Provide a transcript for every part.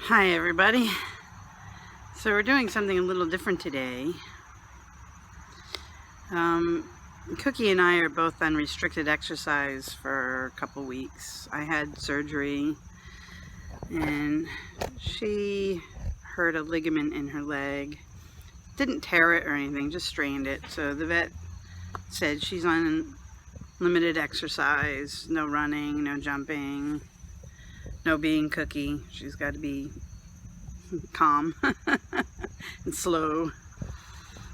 Hi everybody. So we're doing something a little different today. Cookie and I are both on restricted exercise for a couple weeks. I had surgery and she hurt a ligament in her leg. Didn't tear it or anything, just strained it. So the vet said she's on limited exercise, no running, no jumping, no being Cookie. She's got to be calm and slow,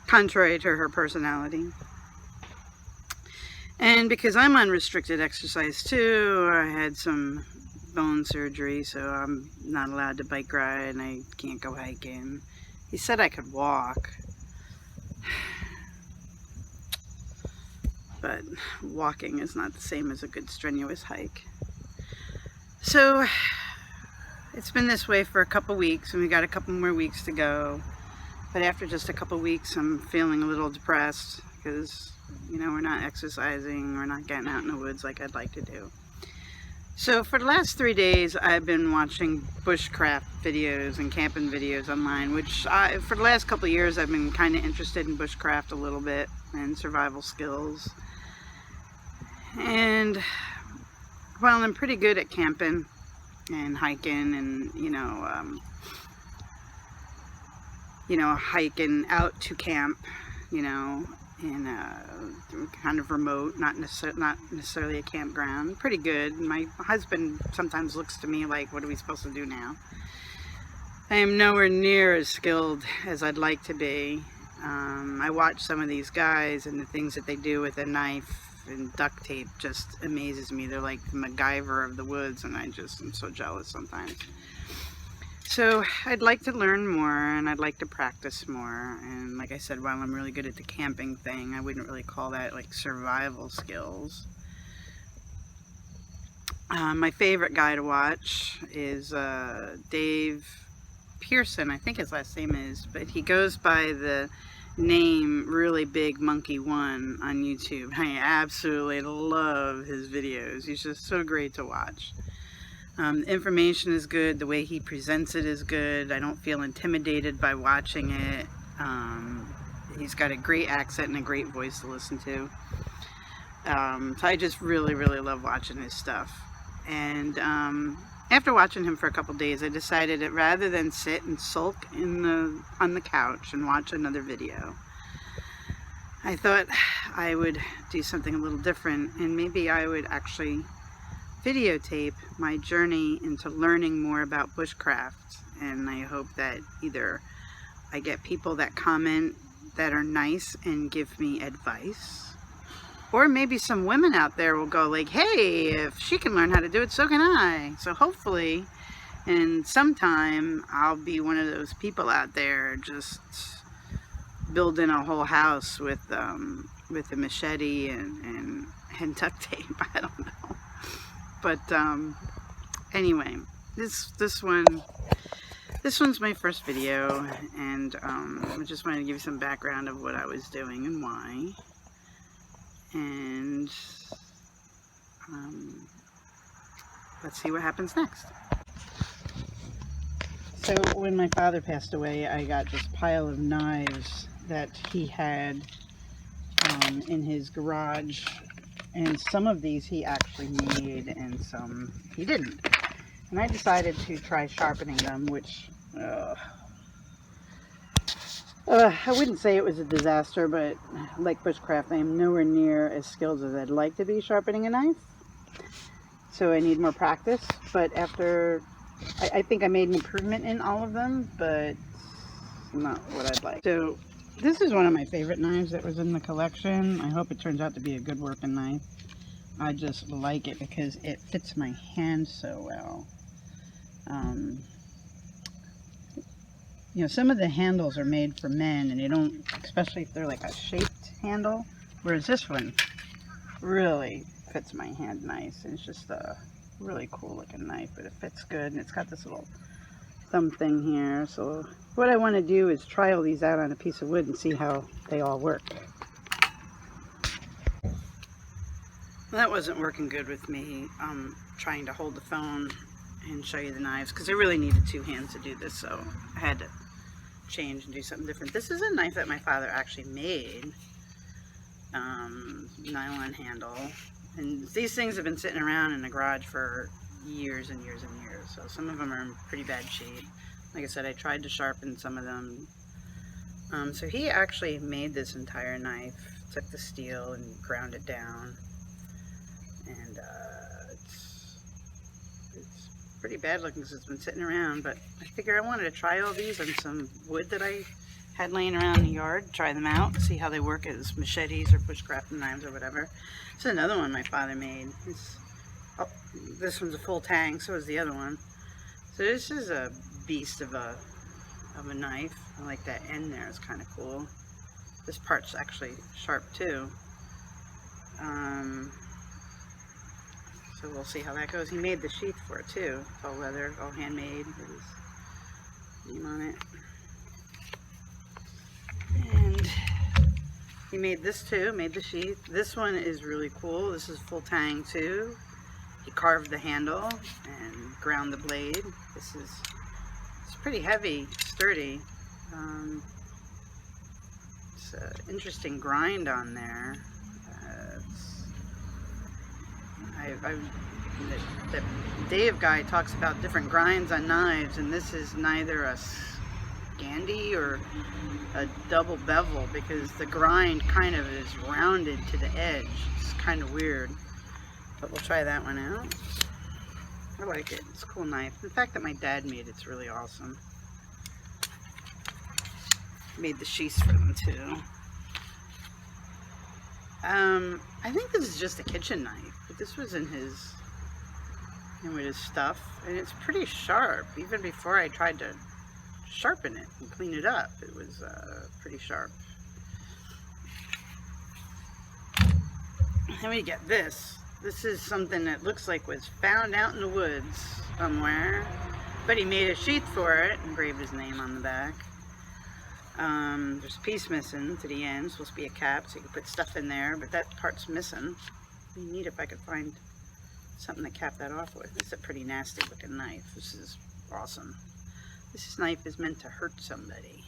contrary to her personality. And because I'm on restricted exercise too, I had some bone surgery, so I'm not allowed to bike ride and I can't go hiking. He said I could walk, but walking is not the same as a good strenuous hike. So it's been this way for a couple weeks, and we got a couple more weeks to go. But after just a couple weeks, I'm feeling a little depressed because, you know, we're not exercising, we're not getting out in the woods like I'd like to do. So for the last 3 days, I've been watching bushcraft videos and camping videos online, which for the last couple of years, I've been kind of interested in bushcraft a little bit and survival skills. And while I'm pretty good at camping and hiking and, hiking out to camp, in kind of remote, not necessarily a campground. Pretty good. My husband sometimes looks to me like, what are we supposed to do now? I am nowhere near as skilled as I'd like to be. I watch some of these guys and the things that they do with a knife and duct tape just amazes me. They're like the MacGyver of the woods, and I'm so jealous sometimes. So I'd like to learn more, and I'd like to practice more. And like I said, while I'm really good at the camping thing, I wouldn't really call that like survival skills. My favorite guy to watch is Dave Pearson, I think his last name is, but he goes by the name Really Big Monkey 1 on YouTube. I absolutely love his videos. He's just so great to watch. The information is good. The way he presents it is good. I don't feel intimidated by watching it. He's got a great accent and a great voice to listen to. So I just really love watching his stuff. And after watching him for a couple days, I decided that rather than sit and sulk on the couch and watch another video, I thought I would do something a little different, and maybe I would actually videotape my journey into learning more about bushcraft. And I hope that either I get people that comment that are nice and give me advice, or maybe some women out there will go like, hey, if she can learn how to do it, so can I. So hopefully, and sometime I'll be one of those people out there just building a whole house with a machete and duct tape. I don't know. But anyway, this one's my first video, and I just wanted to give you some background of what I was doing and why. And let's see what happens next. So when my father passed away, I got this pile of knives that he had in his garage, and some of these he actually made and some he didn't. And I decided to try sharpening them, which I wouldn't say it was a disaster, but like bushcraft, I am nowhere near as skilled as I'd like to be sharpening a knife. So I need more practice. But after, I think I made an improvement in all of them, but not what I'd like. So this is one of my favorite knives that was in the collection. I hope it turns out to be a good working knife. I just like it because it fits my hand so well. Some of the handles are made for men, and they don't, especially if they're like a shaped handle, whereas this one really fits my hand nice. And it's just a really cool looking knife, but it fits good, and it's got this little thumb thing here. So what I want to do is try all these out on a piece of wood and see how they all work. Well, that wasn't working good with me trying to hold the phone and show you the knives, because I really needed 2 hands to do this, so I had to change and do something different. This is a knife that my father actually made. Nylon handle, and these things have been sitting around in the garage for years and years and years, so some of them are in pretty bad shape. Like I said, I tried to sharpen some of them. So he actually made this entire knife, took the steel and ground it down, and it's pretty bad looking because it's been sitting around, but I figure I wanted to try all these on some wood that I had laying around the yard, try them out, see how they work as machetes or bushcraft knives or whatever. This is another one my father made. This one's a full tang, so is the other one. So this is a beast of a knife. I like that end there, it's kind of cool. This part's actually sharp too. So we'll see how that goes. He made the sheath for it too. It's all leather, all handmade with his name on it. And he made this too, made the sheath. This one is really cool. This is full tang too. He carved the handle and ground the blade. It's pretty heavy, sturdy. It's an interesting grind on there. The Dave guy talks about different grinds on knives, and this is neither a Scandi or a double bevel, because the grind kind of is rounded to the edge. It's kind of weird, but we'll try that one out. I like it. It's a cool knife. The fact that my dad made it's really awesome. Made the sheaths for them too. I think this is just a kitchen knife, but this was in his, with his stuff, and it's pretty sharp. Even before I tried to sharpen it and clean it up, it was pretty sharp. Then we get this. This is something that looks like was found out in the woods somewhere, but he made a sheath for it, engraved his name on the back. There's a piece missing to the end. It's supposed to be a cap, so you can put stuff in there, but that part's missing. It'd be neat if I could find something to cap that off with. It's a pretty nasty looking knife. This is awesome. This knife is meant to hurt somebody,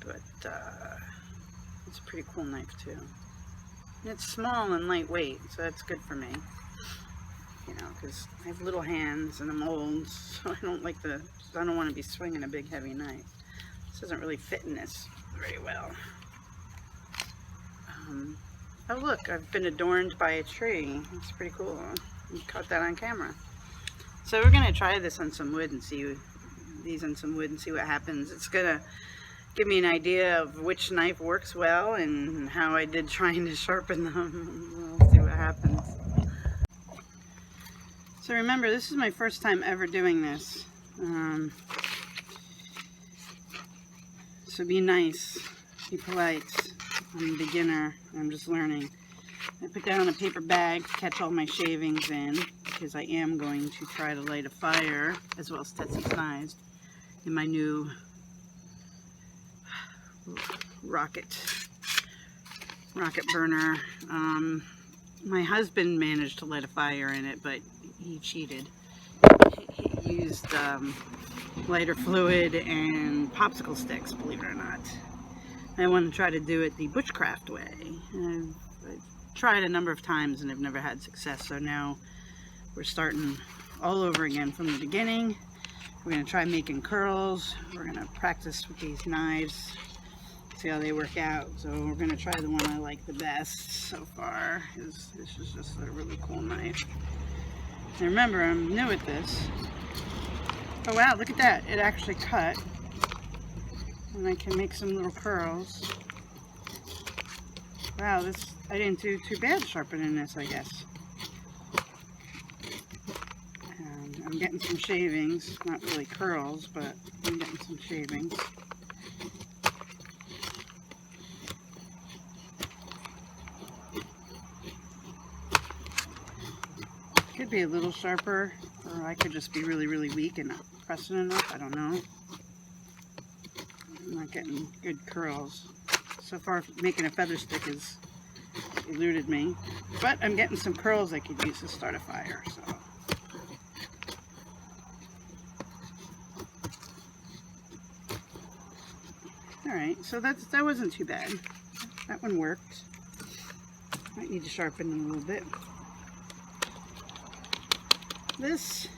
but it's a pretty cool knife too. And it's small and lightweight, so that's good for me. You know, because I have little hands and I'm old, so I don't want to be swinging a big heavy knife. This doesn't really fit in this very well. Oh look, I've been adorned by a tree. It's pretty cool. You caught that on camera. So we're gonna try this on some wood and see what happens. It's gonna give me an idea of which knife works well and how I did trying to sharpen them. We'll see what happens. So remember, this is my first time ever doing this. So be nice, be polite. I'm a beginner, I'm just learning. I put down a paper bag to catch all my shavings in, because I am going to try to light a fire, as well as Tetsie's knives, in my new rocket burner. My husband managed to light a fire in it, but he cheated. He used lighter fluid and popsicle sticks, believe it or not. I want to try to do it the Bushcraft way. I've tried a number of times and I've never had success, so now we're starting all over again from the beginning. We're going to try making curls. We're going to practice with these knives, see how they work out. So we're going to try the one I like the best so far. This is just a really cool knife. And remember, I'm new at this. Oh wow, look at that. It actually cut. And I can make some little curls. Wow, I didn't do too bad sharpening this, I guess. And I'm getting some shavings. Not really curls, but I'm getting some shavings. Could be a little sharper, or I could just be really, really weak and not pressing enough. I don't know. I'm not getting good curls. So far, making a feather stick has eluded me. But I'm getting some curls I could use to start a fire. So Alright, so that wasn't too bad. That one worked. Might need to sharpen it a little bit. This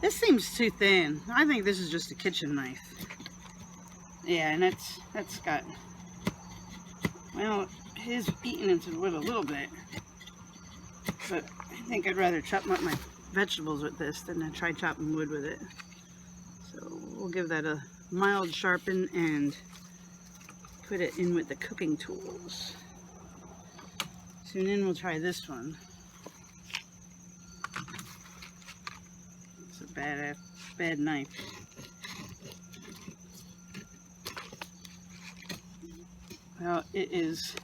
seems too thin. I think this is just a kitchen knife. Yeah, and that's got, well, it is eating into the wood a little bit. But I think I'd rather chop up my vegetables with this than to try chopping wood with it. So we'll give that a mild sharpen and put it in with the cooking tools. So then we'll try this one. It's a bad knife. Well, it is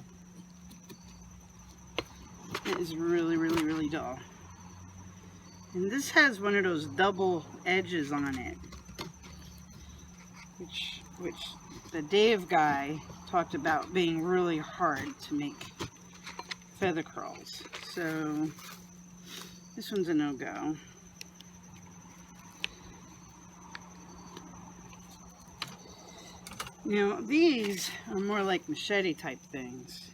really dull. And this has one of those double edges on it, which the Dave guy talked about being really hard to make feather curls. So this one's a no-go. Now these are more like machete type things,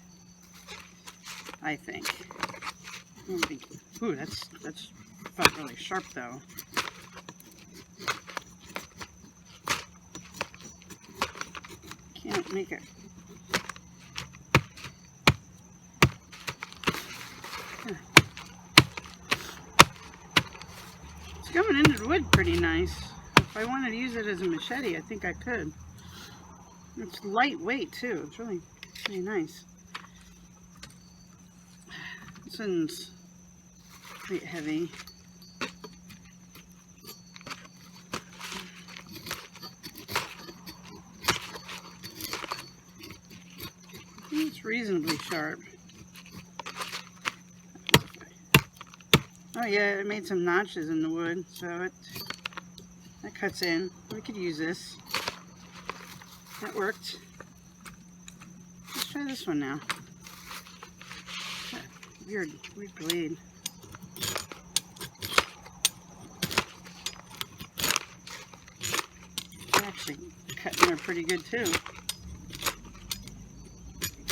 I think. I don't think. Ooh, that's felt really sharp though. Can't make it. It's going into the wood pretty nice. If I wanted to use it as a machete, I think I could. It's lightweight too. It's really nice. This one's quite heavy. It's reasonably sharp. Oh yeah, it made some notches in the wood, so that cuts in. We could use this. That worked. Let's try this one now. Weird blade. It's actually cutting there pretty good too.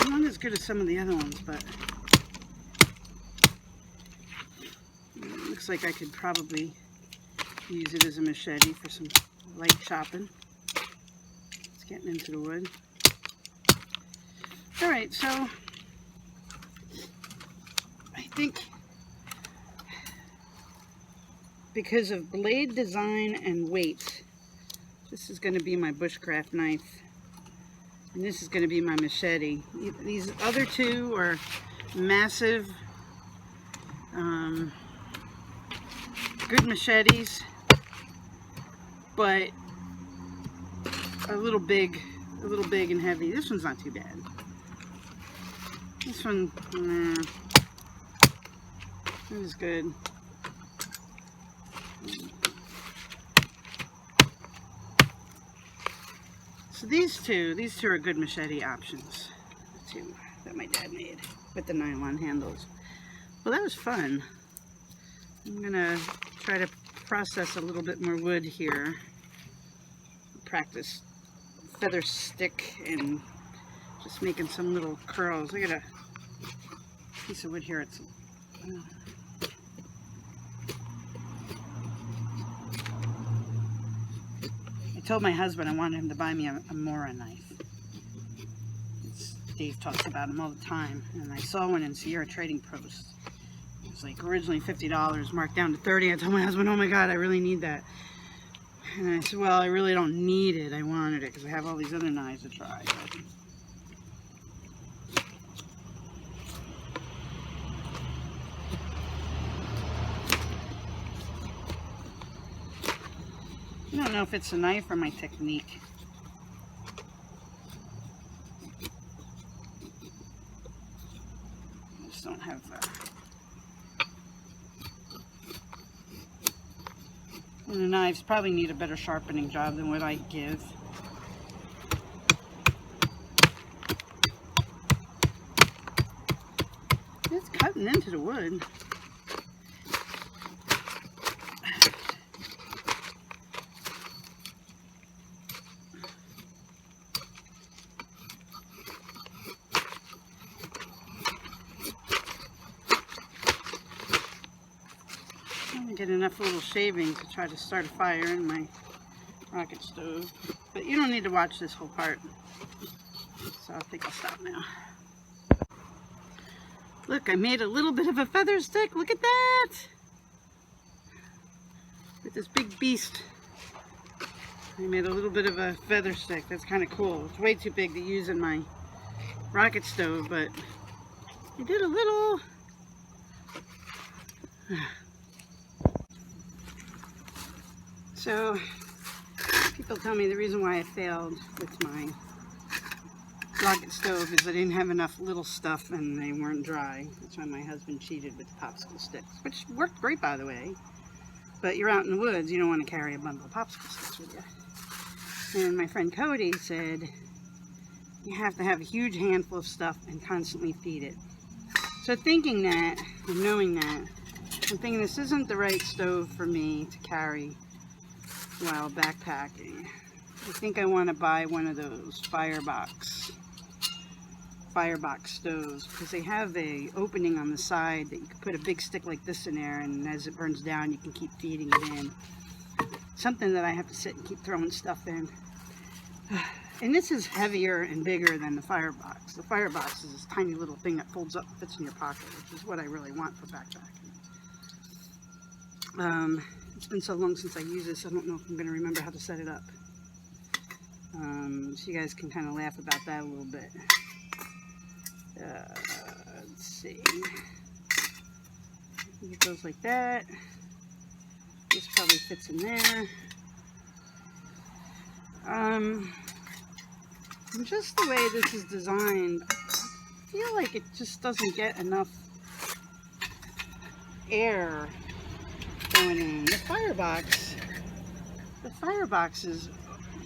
Not as good as some of the other ones, but it looks like I could probably use it as a machete for some light chopping. It's getting into the wood. Alright, so I think because of blade design and weight, this is going to be my bushcraft knife. And this is going to be my machete. These other two are massive, good machetes, but a little big and heavy. This one's not too bad. This one, nah, that was good. So these two are good machete options. The two that my dad made with the nylon handles. Well, that was fun. I'm gonna try to process a little bit more wood here. Practice feather stick and just making some little curls. I got a piece of wood here. It's I told my husband I wanted him to buy me a Mora knife. Dave talks about them all the time, and I saw one in Sierra Trading Post. It was like originally $50, marked down to $30. I told my husband, oh my God, I really need that. And I said, well, I really don't need it. I wanted it because I have all these other knives to try. But I don't know if it's a knife or my technique. I just don't have and the knives probably need a better sharpening job than what I give. It's cutting into the wood. get enough little shavings to try to start a fire in my rocket stove. But you don't need to watch this whole part, so I think I'll stop now. Look, I made a little bit of a feather stick. Look at that! With this big beast. I made a little bit of a feather stick. That's kind of cool. It's way too big to use in my rocket stove, but I did a little. So, people tell me the reason why I failed with my rocket stove is I didn't have enough little stuff and they weren't dry. That's why my husband cheated with the popsicle sticks, which worked great, by the way. But you're out in the woods, you don't want to carry a bundle of popsicle sticks with you. And my friend Cody said, you have to have a huge handful of stuff and constantly feed it. So thinking that, and knowing that, I'm thinking this isn't the right stove for me to carry while backpacking. I think I want to buy one of those firebox stoves, because they have a opening on the side that you can put a big stick like this in there, and as it burns down you can keep feeding it in. Something that I have to sit and keep throwing stuff in. And this is heavier and bigger than the firebox. The firebox is this tiny little thing that folds up and fits in your pocket, which is what I really want for backpacking. It's been so long since I used this, I don't know if I'm going to remember how to set it up. So you guys can kind of laugh about that a little bit. Let's see. I think it goes like that. This probably fits in there. And just the way this is designed, I feel like it just doesn't get enough air going in. The firebox is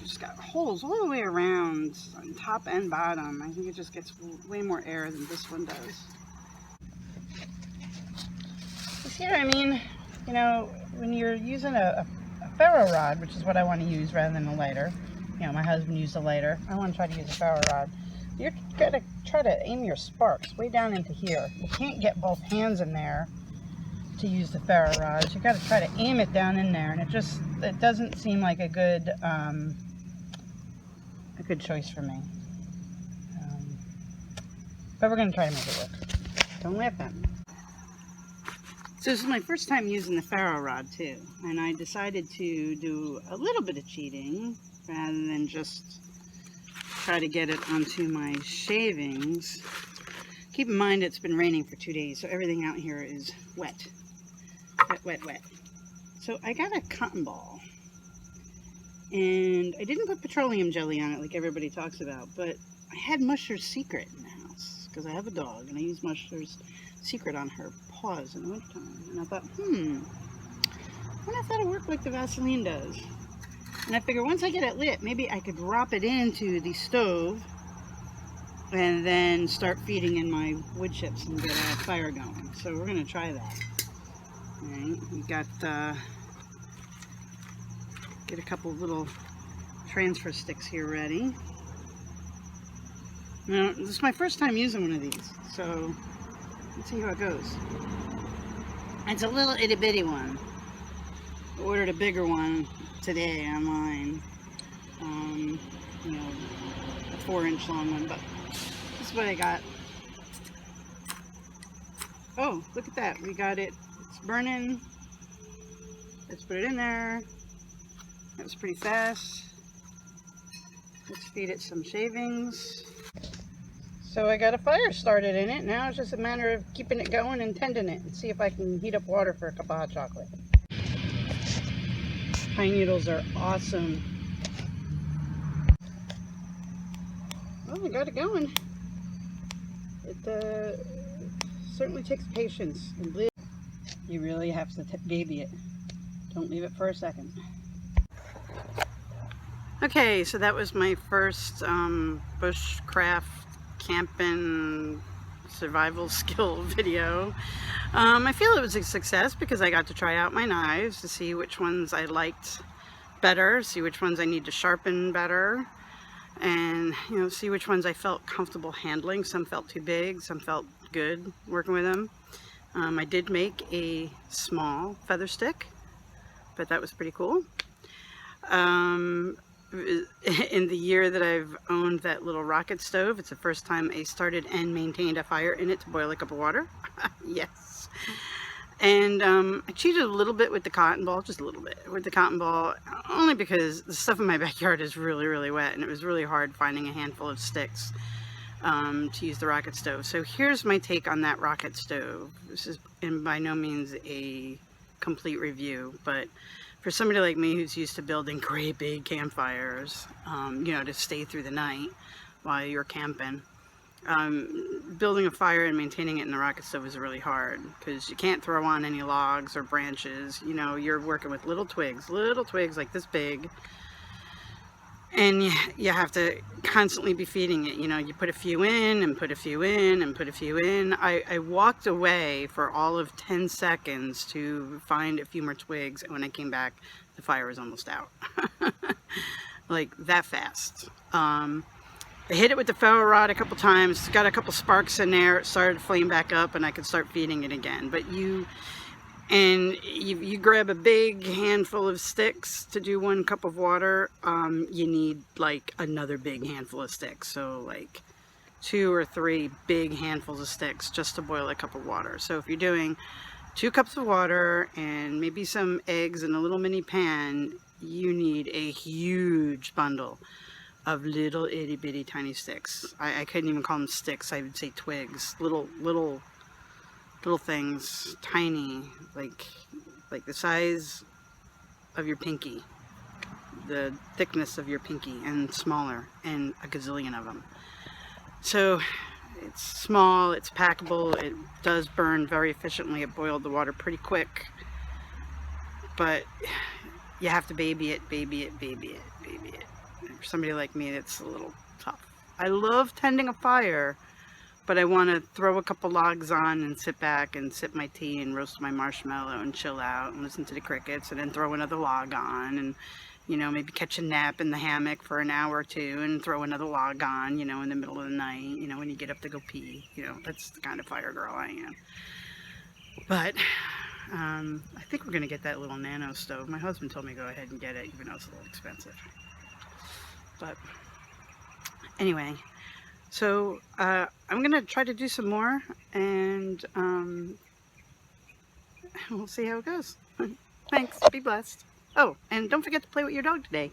just got holes all the way around, on top and bottom. I think it just gets way more air than this one does. You see what I mean? You know, when you're using a ferro rod, which is what I want to use rather than a lighter. You know, my husband used a lighter. I want to try to use a ferro rod. You're going to try to aim your sparks way down into here. You can't get both hands in there to use the ferro rods. You got to try to aim it down in there, and it doesn't seem like a good choice for me. But we're going to try to make it work. Don't laugh at me. So this is my first time using the ferro rod too, and I decided to do a little bit of cheating rather than just try to get it onto my shavings. Keep in mind it's been raining for 2 days, so everything out here is wet. Wet, wet, wet. So I got a cotton ball, and I didn't put petroleum jelly on it like everybody talks about, but I had Musher's Secret in the house because I have a dog, and I use Musher's Secret on her paws in the wintertime. And I thought, I wonder if that'll work like the Vaseline does. And I figure once I get it lit, maybe I could drop it into the stove and then start feeding in my wood chips and get a fire going. So we're going to try that. Alright, we got, get a couple little transfer sticks here ready. Now, this is my first time using one of these, so let's see how it goes. It's a little itty bitty one. I ordered a bigger one today online. You know, a 4-inch long one, but this is what I got. Oh, look at that. We got it. It's burning. Let's put it in there. That was pretty fast. Let's feed it some shavings. So I got a fire started in it. Now it's just a matter of keeping it going and tending it and see if I can heat up water for a cup of hot chocolate. Pine needles are awesome. Well, I got it going. It certainly takes patience. And you really have to baby it. Don't leave it for a second. Okay, so that was my first bushcraft camping survival skill video. I feel it was a success because I got to try out my knives to see which ones I liked better, see which ones I need to sharpen better, and you know, see which ones I felt comfortable handling. Some felt too big, some felt good working with them. I did make a small feather stick but that was pretty cool. In the year that I've owned that little rocket stove, it's the first time I started and maintained a fire in it to boil a cup of water. Yes. And I cheated a little bit with the cotton ball, just a little bit with the cotton ball, only because the stuff in my backyard is really, really wet, and it was really hard finding a handful of sticks to use the rocket stove. So here's my take on that rocket stove. This is by no means a complete review, but for somebody like me who's used to building great big campfires, you know, to stay through the night while you're camping, building a fire and maintaining it in the rocket stove is really hard because you can't throw on any logs or branches. You know, you're working with little twigs like this big, and you have to constantly be feeding it. You know, you put a few in and put a few in and put a few in. I walked away for all of 10 seconds to find a few more twigs, and when I came back, the fire was almost out. Like that fast. I hit it with the ferro rod a couple times, got a couple sparks in there, it started to flame back up, and I could start feeding it again. But you grab a big handful of sticks to do 1 cup of water, you need like another big handful of sticks. So like 2 or 3 big handfuls of sticks just to boil a cup of water. So if you're doing 2 cups of water and maybe some eggs in a little mini pan, you need a huge bundle of little itty bitty tiny sticks. I couldn't even call them sticks, I would say twigs. Little things, tiny, like the size of your pinky, the thickness of your pinky, and smaller, and a gazillion of them. So it's small, it's packable, it does burn very efficiently, it boiled the water pretty quick, but you have to baby it. For somebody like me, it's a little tough. I love tending a fire, but I want to throw a couple logs on and sit back and sip my tea and roast my marshmallow and chill out and listen to the crickets, and then throw another log on and, you know, maybe catch a nap in the hammock for an hour or two and throw another log on, you know, in the middle of the night, you know, when you get up to go pee. You know, that's the kind of fire girl I am. But I think we're going to get that little nano stove. My husband told me to go ahead and get it, even though it's a little expensive. But anyway, so I'm going to try to do some more, and we'll see how it goes. Thanks. Be blessed. Oh, and don't forget to play with your dog today.